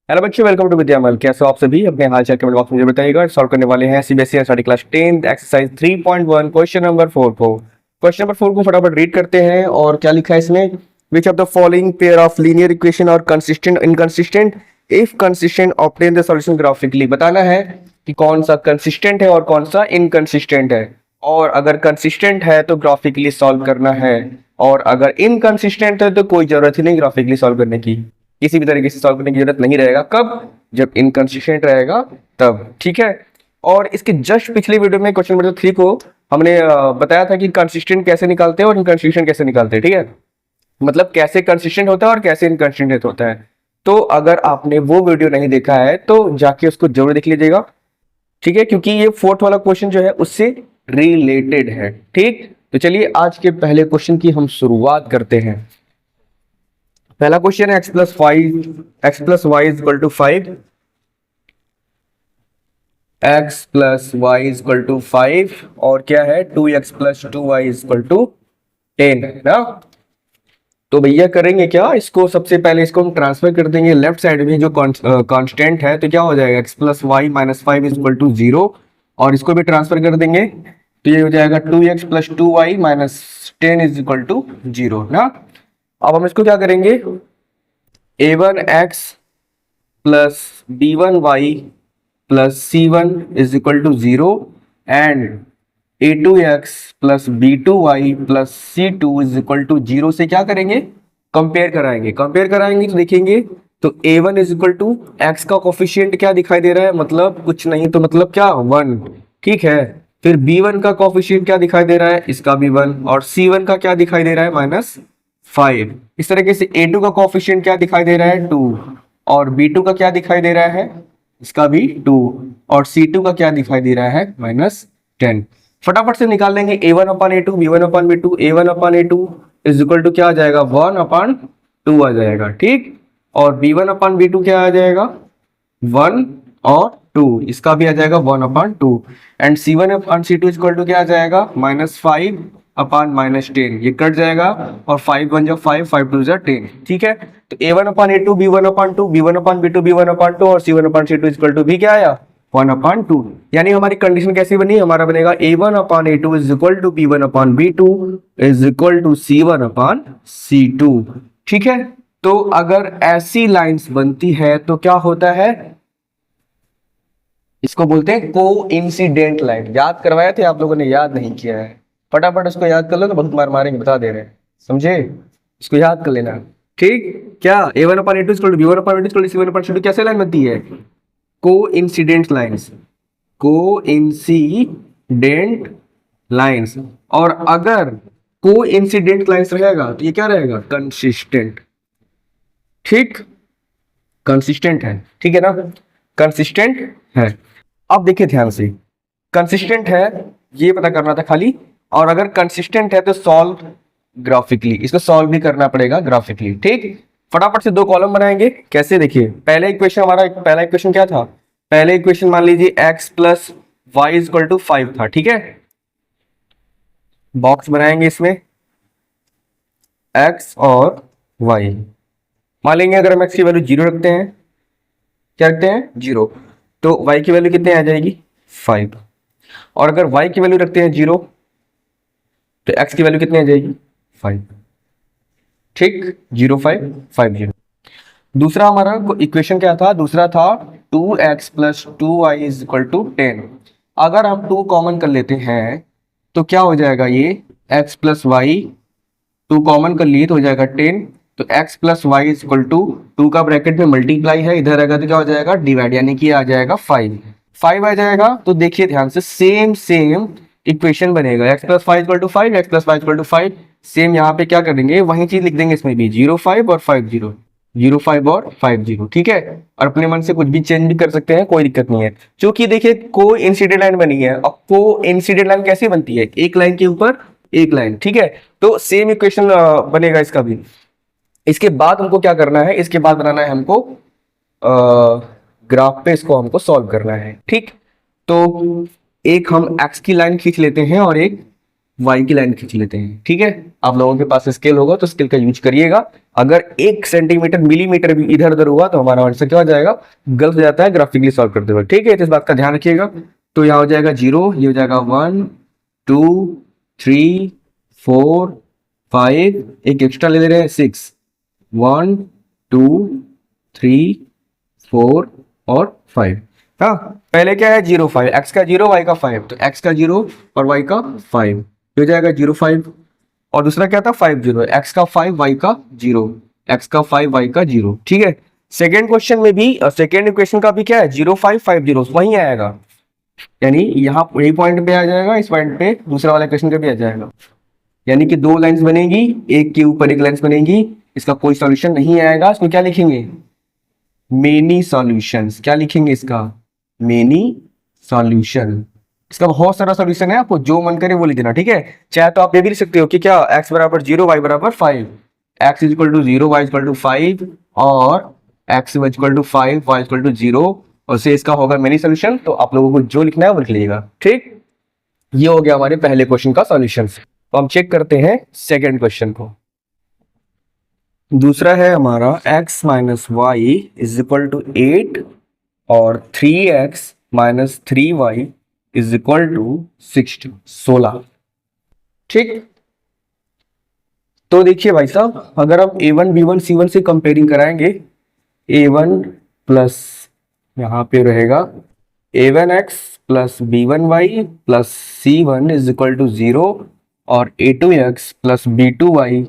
Hello बच्चों, welcome to विद्यामल। कैसे हो आप सभी? अपने हाल चाल कमेंट बॉक्स में मुझे बताइएगा। सॉल्व करने वाले हैं CBSE NCERT class 10 exercise 3.1 question number 4 को। क्वेश्चन नंबर 4 को फटाफट रीड करते हैं। और क्या लिखा है इसमें? Which of the following pair of linear equation और consistent inconsistent, if consistent obtain the solution graphically. बताना है कि कौन सा कंसिस्टेंट है और कौन सा इनकंसिस्टेंट है। और अगर कंसिस्टेंट है तो ग्राफिकली सॉल्व करना है, और अगर इनकंसिस्टेंट है तो कोई जरूरत ही नहीं ग्राफिकली सॉल्व करने की। किसी भी तरीके से सॉल्व करने की जरूरत नहीं रहेगा। कब? जब इनकंसिस्टेंट रहेगा तब। ठीक है। और इसके जस्ट पिछले वीडियो में क्वेश्चन नंबर 3 को हमने बताया था कि कंसिस्टेंट कैसे निकालते हैं और इनकंसिस्टेंट कैसे निकालते हैं। ठीक है, मतलब कैसे कंसिस्टेंट होता है और कैसे इनकंसिस्टेंट होता है। तो अगर आपने वो वीडियो नहीं देखा है तो जाके उसको जरूर देख लीजिएगा। ठीक है, क्योंकि ये फोर्थ वाला क्वेश्चन जो है उससे रिलेटेड है। ठीक, तो चलिए आज के पहले क्वेश्चन की हम शुरुआत करते हैं। पहला क्वेश्चन है x plus y is equal to 5। X plus y is equal to 5 और क्या है 2x plus 2y is equal to 10 है ना। तो भैया करेंगे क्या, इसको सबसे पहले इसको हम ट्रांसफर कर देंगे लेफ्ट साइड में जो कांस्टेंट है। तो क्या हो जाएगा, x plus y minus 5 is equal to 0। और इसको भी ट्रांसफर कर देंगे तो ये हो जाएगा 2x plus 2y minus 10 is equal to 0 ना। अब हम इसको क्या करेंगे, a1x plus b1y plus c1 is equal to 0 and a2x plus b2y plus c2 is equal to 0 से क्या करेंगे, कंपेयर कराएंगे। कंपेयर कराएंगे तो देखेंगे तो a1 is equal to x का कोफिशिएंट क्या दिखाई दे रहा है, मतलब कुछ नहीं तो मतलब क्या 1। ठीक है, फिर b1 का कोफिशिएंट क्या दिखाई दे रहा है, इसका भी 1। और c1 का क्या दिखाई दे रहा है, -5। इस तरीके से a2 का कोफिशिएंट क्या दिखाई दे रहा है 2, और b2 का क्या दिखाई दे रहा है, इसका भी 2। और c2 का क्या दिखाई दे रहा है, -10। फटाफट से निकाल लेंगे a1 upon a2 b1 upon b2। a1 upon a2 is equal to क्या आ जाएगा, 1 अपान 2 आ जाएगा। ठीक, और b1 अपान b2 क्या आ जाएगा, 1 और 2, इसका भी आ जाएगा 1 upon 2। And c1 upon c2 equal to क्या आ जाएगा, -5 अपान -10। ये कट जाएगा और 5 1 जा 5, 5 2 जा 10। ठीक है, तो a1 अपान a2 b1 अपान 2, b1 अपान b2 b1 अपान 2 और c1 upon c2 equal to भी क्या आया, 1 अपान 2। यानी हमारी कंडीशन कैसी बनी, हमारा बनेगा a1 upon a2 is equal to b1 upon b2 is equal to c1 upon c2। ठीक है, तो अगर ऐसी लाइंस बनती है तो क्या होता है, इसको बोलते हैं कोइंसिडेंट लाइन। याद करवाए थे आप लोगों ने, याद नहीं किया है, फटाफट इसको याद कर लो तो बहुत मार मारेंगे, बता दे रहे हैं, समझे? इसको याद कर लेना। ठीक, क्या a1 upon a2 equal to b1 upon b2 equal to c1 upon c2 कैसे लाइन बनती है, कोइंसिडेंट लाइंस। Coincident lines. और अगर कोइंसिडेंट लाइंस रहेगा तो ये क्या रहेगा, कंसिस्टेंट। ठीक, कंसिस्टेंट है। ठीक है ना, कंसिस्टेंट है। अब देखिए ध्यान से, कंसिस्टेंट है ये पता करना था खाली, और अगर कंसिस्टेंट है तो सॉल्व ग्राफिकली, इसको सॉल्व भी करना पड़ेगा ग्राफिकली। ठीक, फटाफट से दो कॉलम बनाएंगे। कैसे, देखिए पहले इक्वेशन हमारा, पहला इक्वेशन क्या था, पहले इक्वेशन मान लीजिए x plus y is equal to 5 था। ठीक है, बॉक्स बनाएंगे इसमें x और y। मान लेंगे अगर हम x की वैल्यू 0 रखते हैं, क्या रखते हैं 0, तो y की वैल्यू कितने आ जाएगी 5। और अगर y की वैल्यू रखते हैं 0 तो x की वैल्यू कितनी आ जाएगी 5। ठीक, 0 5 5 0। दूसरा हमारा इक्वेशन क्या था, दूसरा था 2x plus 2y is equal to 10। अगर हम 2 कॉमन कर लेते हैं तो क्या हो जाएगा, ये x प्लस वाई 2 कॉमन कर लिए तो हो जाएगा 10। तो x plus y is equal to 2 का ब्रैकेट में मल्टीप्लाई है, इधर आएगा तो क्या हो जाएगा डिवाइड, यानी कि आ जाएगा 5 आ जाएगा। तो देखिए ध्यान से, सेम सेम इक्वेशन बनेगा, x plus y equal to 5, x plus y equal to 5। Same यहाँ पे क्या करेंगे, वही चीज लिख देंगे इसमें भी, 0 5 और 5 0, 0 5 और 5 0। ठीक है, और अपने मन से कुछ भी चेंज भी कर सकते हैं, कोई दिक्कत नहीं है। क्योंकि देखिए कोइंसिडेंट लाइन बनी है। अब कोइंसिडेंट लाइन कैसे बनती है, एक लाइन के ऊपर एक लाइन। ठीक है, तो सेम इक्वेशन बनेगा इसका भी। इसके बाद हमको क्या करना है, इसके बाद बनाना है हमको ग्राफ पे, इसको हमको सॉल्व करना है। ठीक, तो एक हम x की लाइन खींच लेते हैं और एक y की लाइन खींच लेते हैं। ठीक है, आप लोगों के पास स्केल होगा तो स्केल का यूज करिएगा। अगर 1 सेंटीमीटर मिलीमीटर भी इधर उधर हुआ तो हमारा आंसर क्या हो जाएगा, गलत हो जाता है ग्राफिकली सॉल्व करते हुए। ठीक है, तो इस बात का ध्यान रखिएगा। तो यहाँ हो जाएगा 0, ये हो जाएगा 1 2 3 4 5, एक एक्स्ट्रा ले रहे हैं 6, 1 2 3 4 और 5। हाँ, पहले क्या है 0 5, x का 0 y का 5, तो x का 0 और y का 5 हो जाएगा 0 5। और दूसरा क्या था 5 0, x का 5 y का 0, x का 5 y का 0। ठीक है, सेकेंड क्वेश्चन में भी सेकेंड इक्वेशन का भी क्या है 0 5 5 0 वही आएगा, यानी यहाँ यही पॉइंट पे आ जाएगा, इस पॉइंट पे दूसरा वाला इक्वेशन का भी आ जाएगा। यानी कि दो लाइंस बनेगी, एक के ऊपर एक लाइंस बनेगी, इसका कोई सॉल्यूशन नहीं आएगा। इसको क्या लिखेंगे, मेनी सॉल्यूशंस। क्या लिखेंगे इसका, मेनी सॉल्यूशन। इसका बहुत सारा सॉल्यूशन है, आपको जो मन करे वो लिख देना। ठीक है, चाहे तो आप ये भी लिख सकते हो कि क्या x बराबर 0 y बराबर 5, x is equal to 0 y is equal to 5 और x is equal to 5 y is equal to 0, और से इसका होगा मेनी सॉल्यूशन। तो आप लोगों को जो लिखना है वो लिख लीजिएगा। ठीक, ये हो गया हमारे पहले क्वेश्चन का सॉल्यूशन। तो हम चेक करते हैं सेकेंड क्वेश्चन को। दूसरा है हमारा x minus y is equal to 8 और 3x minus 3y is equal to 16। ठीक, तो देखिए भाई साहब, अगर हम a1 b1 c1 से कंपेयरिंग कराएंगे, a1 प्लस यहाँ पे रहेगा a1x plus b1y plus c1 is equal to 0 और a2x plus b2y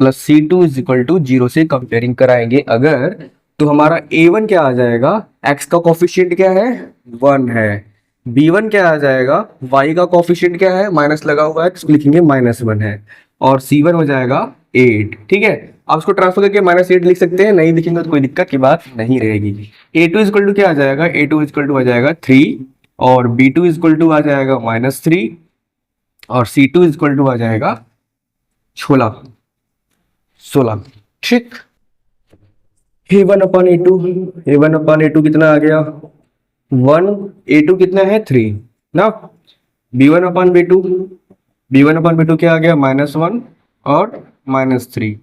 plus c2 is equal to 0 से कंपेयरिंग कराएंगे अगर, तो हमारा a1 क्या आ जाएगा, x का कोफिशिएंट क्या है 1 है, b1 क्या आ जाएगा, y का कोफिशिएंट क्या है माइनस लगा हुआ है तो लिखेंगे -1 है, और c1 हो जाएगा 8। ठीक है, आप उसको ट्रांसफर करके -8 लिख सकते हैं, नहीं लिखेंगे तो कोई दिक्कत की बात नहीं रहेगी। a2 इज इक्वल टू क्या आ जाएगा, a2 इज इक्वल टू आ जाएगा 3 और b2 इज इक्वल टू आ जाएगा -3 और c2 इज इक्वल टू आ जाएगा 16। ठीक, a1 अपन a2 कितना आ गया 1, a2 कितना है 3 ना, b1 अपन b2 क्या आ गया -1 और -3,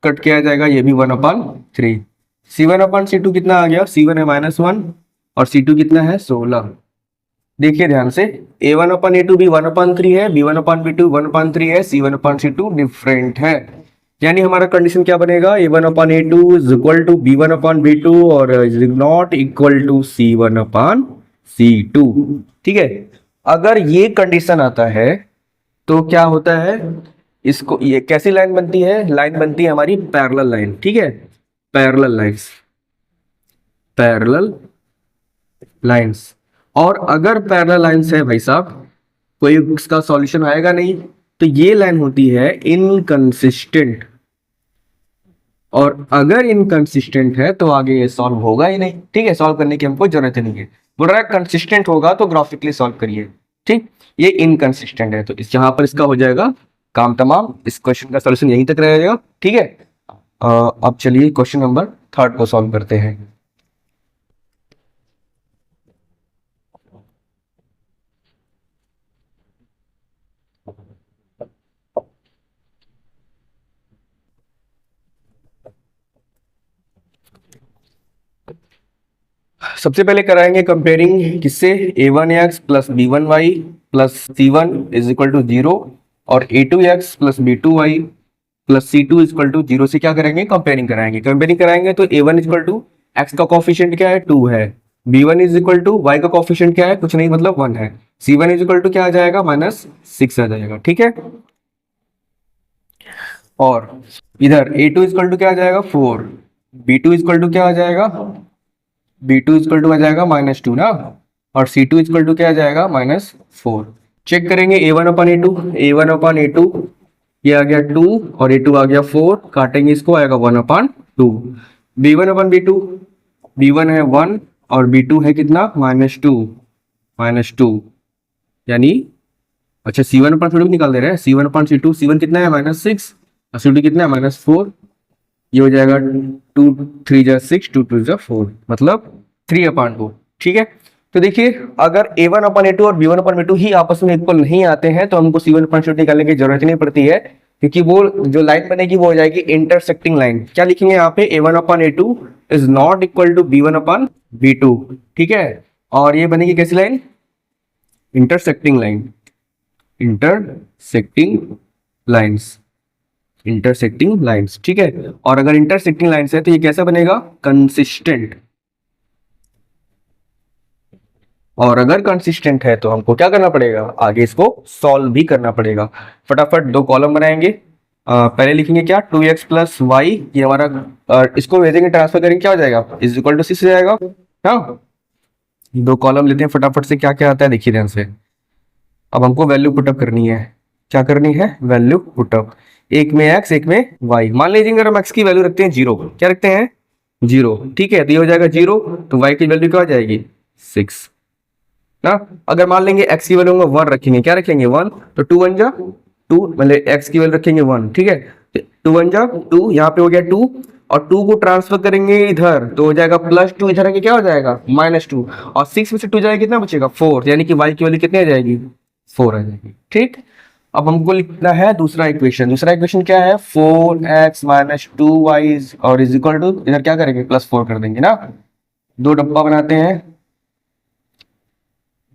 कट किया जाएगा ये भी 1/3। c1 अपन c2 कितना आ गया, c1 है -1 और c2 कितना है 16। देखिए ध्यान से, a1 अपन a2 भी 1/3 है, b1 अपन b2 1/3 है, c1 अपन c2 डिफरेंट है। यानी हमारा कंडीशन क्या बनेगा, a1 upon a2 is equal to b1 upon b2 और is not equal to c1 upon c2। ठीक है, अगर ये कंडीशन आता है तो क्या होता है, इसको ये कैसी लाइन बनती है, लाइन बनती है हमारी पैरेलल लाइन। ठीक है, पैरेलल लाइंस। और अगर पैरेलल लाइंस है भाई साहब, कोई इसका सॉल्यूशन आएगा नहीं, तो ये लाइन होती है इनकंसिस्टेंट, और अगर इनकंसिस्टेंट है तो आगे ये सॉल्व होगा ही नहीं। ठीक है, सॉल्व करने की हमको जरूरत ही नहीं है, बोल रहा है कंसिस्टेंट होगा तो ग्राफिकली सॉल्व करिए। ठीक, ये इनकंसिस्टेंट है तो इस यहां पर इसका हो जाएगा काम तमाम, इस क्वेश्चन का सॉल्यूशन यहीं तक रहेगा। ठीक है, अब चलिए क्वेश्चन नंबर 3 को सॉल्व करते हैं। सबसे पहले कराएंगे कंपेयरिंग किससे, a1x plus b1y plus c1 is equal to 0 और a2x plus b2y plus c2 is equal to 0 से क्या करेंगे, कंपेयरिंग कराएंगे। तो a1 is equal to x का कोफिशिएंट क्या है 2 है, b1 is equal to y का कोफिशिएंट क्या है कुछ नहीं मतलब 1 है, c1 इज इक्वल टू क्या आ जाएगा -6 आ जाएगा। ठीक है, और इधर a2 इज इक्वल टू क्या आ जाएगा 4, b2 इज इक्वल टू क्या आ जाएगा, b2 इक्वल टू आ जाएगा -2 ना, और c2 इक्वल टू क्या आ जाएगा -4। चेक करेंगे a1 अपन a2 ये आ गया 2 और a2 आ गया 4, काटेंगे इसको आएगा 1/2। b1 अपन b1 है 1 और b2 है कितना -2, यानी अच्छा c1 अपन थोड़ी भी निकाल दे रहे हैं, c1 अपन c2, c1 कितना है -6 और c2 कितना है -4, ये हो जाएगा 2 3 जा 6 2 2 जा 4 मतलब 3/2। ठीक है, तो देखिए अगर a1 अपन a2 और b1 अपन b2 ही आपस में इक्वल नहीं आते हैं तो हमको c1 अपन c2 निकालने की जरूरत नहीं पड़ती है, क्योंकि वो जो लाइन बनेगी वो हो जाएगी इंटरसेक्टिंग लाइन। क्या लिखेंगे यहाँ पे, a1 upon a2 is not equal to b1 upon b2, ठीक है। और ये बनेगी कैसी line, intersecting line, intersecting lines, intersecting lines, ठीक है। और अगर इंटरसेक्टिंग लाइंस है तो ये कैसा बनेगा, कंसिस्टेंट। और अगर कंसिस्टेंट है तो हमको क्या करना पड़ेगा, आगे इसको सॉल्व भी करना पड़ेगा। फटाफट दो कॉलम बनाएंगे। पहले लिखेंगे क्या, 2x प्लस वाई, ये हमारा इसको भेजेंगे ट्रांसफर करेंगे, क्या हो जाएगा, इज इक्वल टू 6 हो जाएगा। हाँ, दो कॉलम लेते हैं फटाफट से, क्या क्या आता है देखिए ध्यान से। अब हमको वैल्यू पुटअप करनी है, क्या करनी है, वैल्यू पुटअप। एक में x एक में y। मान लीजिए अगर हम x की वैल्यू रखते हैं 0, क्या रखते हैं 0, ठीक है, तो ये हो जाएगा 0, तो y की वैल्यू क्या हो जाएगी 6 ना। अगर मान लेंगे x की वैल्यू हम 1 रखेंगे, क्या रखेंगे 1, तो 2 1 जा 2, मतलब x की वैल्यू रखेंगे 1, ठीक है, 2 1 जा 2, यहाँ पे हो गया 2, और 2 को ट्रांसफर करेंगे इधर तो हो जाएगा +2, इधर आके क्या हो जाएगा -2, और 6 में से 2 जाएगा कितना बचेगा 4, यानी कि y की वैल्यू कितनी आ जाएगी 4 आ जाएगी, ठीक। अब हमको लिखना है दूसरा इक्वेशन। दूसरा इक्वेशन क्या है, 4x - 2y और इज इक्वल टू, इधर क्या करेंगे +4 कर देंगे ना। दो डब्बा बनाते हैं,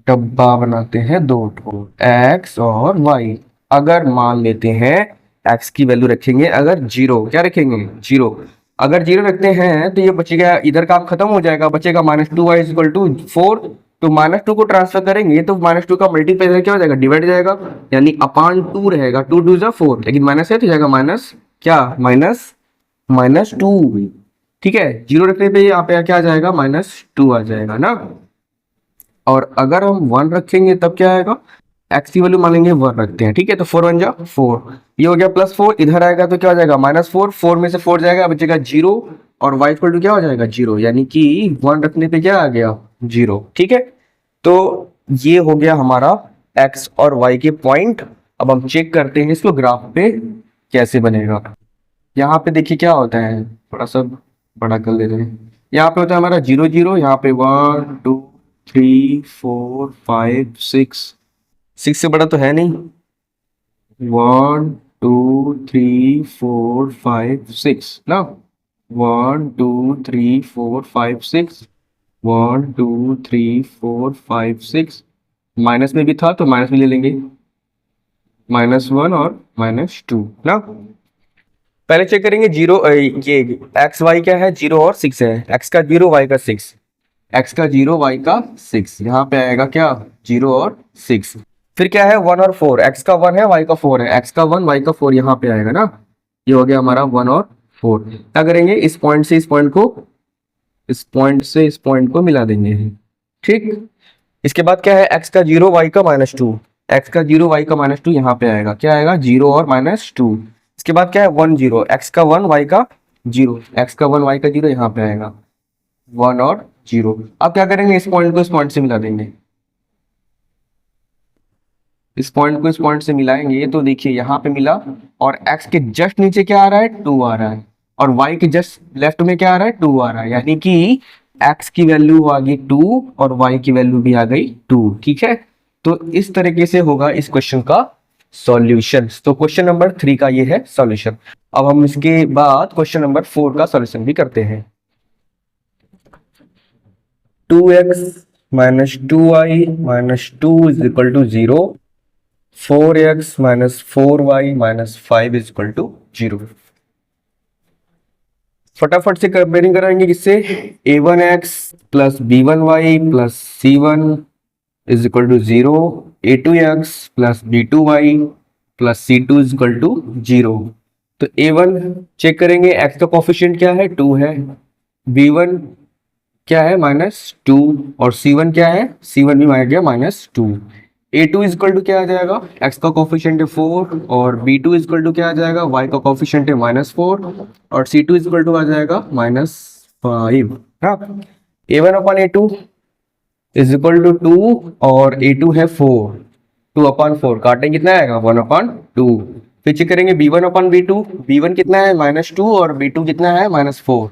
डब्बा बनाते हैं दो ठो, x और y। अगर मान लेते हैं x की वैल्यू रखेंगे अगर 0, क्या रखेंगे 0, अगर 0 रखते हैं तो ये बचेगा, इधर का खत्म हो जाएगा, बचेगा -2y = 4, तो -2 को ट्रांसफर करेंगे तो -2 का मल्टीप्लाई क्या हो जाएगा, डिवाइड जाएगा, यानी अपान 2 रहेगा, 2 2 जा 4, लेकिन माइनस है तो जाएगा माइनस क्या, -2, ठीक है। 0 रखने पे यहाँ पे क्या आ जाएगा, -2 आ जाएगा ना। और अगर हम 1 रखेंगे तब क्या आएगा, x की वैल्यू मान लेंगे 1 रखते हैं, ठीक है, तो 4 1 जा 4, ये हो गया +4, इधर आएगा तो क्या हो जाएगा -4, 4 में से 4 जाएगा, बचेगा 0, और y इक्वल टू क्या हो जाएगा 0, यानी कि 1 रखने पे क्या आ गया 0, ठीक है। तो ये हो गया हमारा x और y के पॉइंट। अब हम चेक करते हैं इसको ग्राफ पे कैसे बनेगा। यहाँ पे देखिए क्या होता है, थोड़ा सा बड़ा कर लेते हैं। यहाँ पे होता है हमारा 0 0, यहाँ पे 1 2 3 4 5 6 से बड़ा तो है नहीं, 1 2 3 4 5 6 ना, 1 2 3 4 5 6, 1 2 3 4 5 6, माइनस में भी था तो माइनस में ले लेंगे, -1 और -2 ना। पहले चेक करेंगे 0, ये एक्स वाई क्या है 0 और 6 है, x का 0 y का 6, x का 0 y का 6, यहाँ पे आएगा क्या 0 और 6। फिर क्या है 1 और 4, x का 1 है y का 4 है, x का 1 y का 4 यहाँ पे आएगा ना। ये हो गया हमारा 1 और 4। क्या करेंगे, इस पॉइंट से इस पॉइंट को, इस पॉइंट से इस पॉइंट को मिला देंगे, ठीक। इसके बाद क्या है x का 0 y का -2, x का 0 y का -2 यहाँ पे आएगा, क्या आएगा 0 और -2। इसके बाद क्या है 1 0, x का 1 y का 0, x का 1 y का 0 यहाँ पे आएगा 1 और 0। अब क्या करेंगे, इस पॉइंट को इस पॉइंट से मिला देंगे, इस पॉइंट को इस पॉइंट से मिलाएंगे तो देखिए यहाँ पे मिला, और x के जस्ट नीचे क्या आ रहा है 2 आ रहा है, और y के जस्ट लेफ्ट में क्या आ रहा है 2 आ रहा है, यानी कि x की वैल्यू आ गई 2 और y की वैल्यू भी आ गई 2, ठीक है। तो इस तरीके से होगा इस क्वेश्चन का सॉल्यूशन। तो क्वेश्चन नंबर 3 का ये है सॉल्यूशन। अब हम इसके बाद क्वेश्चन नंबर 4 का सॉल्यूशन भी करते हैं। 2x - 2y - 2 = 0, 4x - 4y - 5 = 0। फटाफट से कंपेयरिंग कराएंगे किससे, a1x + b1y + c1 = 0, a2x + b2y + c2 = 0। तो a1 चेक करेंगे, x का कोफिशिएंट क्या है 2 है, b1 क्या है -2, और c1 क्या है, c1 भी मार गया -2। a2 = क्या आ जाएगा, x का कोफिशिएंट है 4, और b2 = क्या आ जाएगा, y का कोफिशिएंट है -4, और c2 = आ जाएगा -5 ना। a1/a2 = 2, और a2 है 4, 2/4 काटेंगे कितना आएगा 1/2। फिर चेक करेंगे b1/b2, b1 कितना है -2 और b2 कितना है -4,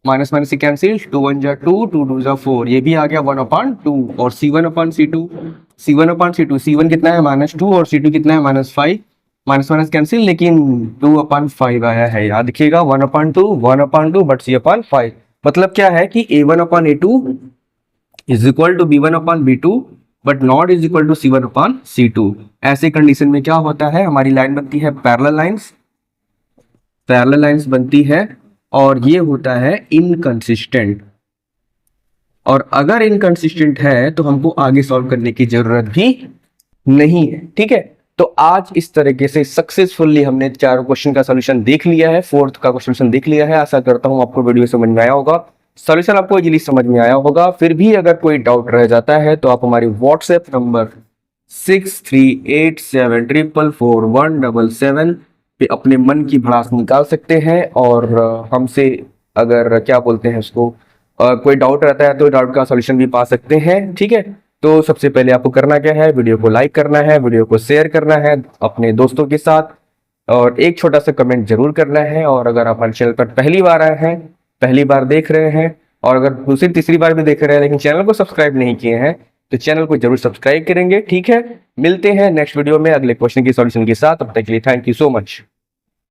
माइनस माइनस से कैंसिल, 2 1 जा 2, 2 2 जा 4, ये भी आ गया 1/2 और C1/C2, C1/C2, C1 कितना है -2 और C2 कितना है -5, माइनस माइनस कैंसिल, लेकिन 2/5 आया है, याद रखिएगा 1/2 बट C/5, मतलब क्या है कि A1/A2 is equal to B1/B2 but not is equal to C1/C2। ऐसे कंडीशन में क्या होता है, हमारी लाइन बनती है पैरेलल लाइंस बनती है और ये होता है इनकंसिस्टेंट, और अगर इनकंसिस्टेंट है तो हमको आगे सॉल्व करने की जरूरत भी नहीं है। ठीक है, तो आज इस तरीके से सक्सेसफुली हमने चारों क्वेश्चन का सॉल्यूशन देख लिया है, फोर्थ का क्वेश्चन देख लिया है। आशा करता हूं आपको वीडियो समझ में आया होगा, सॉल्यूशन आपको इजीली समझ में आया होगा। फिर भी अगर कोई डाउट रह जाता है तो आप हमारी व्हाट्सएप नंबर 6387444177 पे अपने मन की भड़ास निकाल सकते हैं, और हमसे अगर क्या बोलते हैं उसको, कोई डाउट रहता है तो डाउट का सॉल्यूशन भी पा सकते हैं। ठीक है, तो सबसे पहले आपको करना क्या है, वीडियो को लाइक करना है, वीडियो को शेयर करना है अपने दोस्तों के साथ, और एक छोटा सा कमेंट जरूर करना है। और अगर आप हमारे चैनल पर पहली बार आए हैं, पहली बार देख रहे हैं, और अगर दूसरी तीसरी बार भी देख रहे हैं लेकिन चैनल को सब्सक्राइब नहीं किए हैं, तो चैनल को जरूर सब्सक्राइब करेंगे। ठीक है, मिलते हैं नेक्स्ट वीडियो में अगले क्वेश्चन की सॉल्यूशन के साथ। तब तक के लिए थैंक यू सो मच।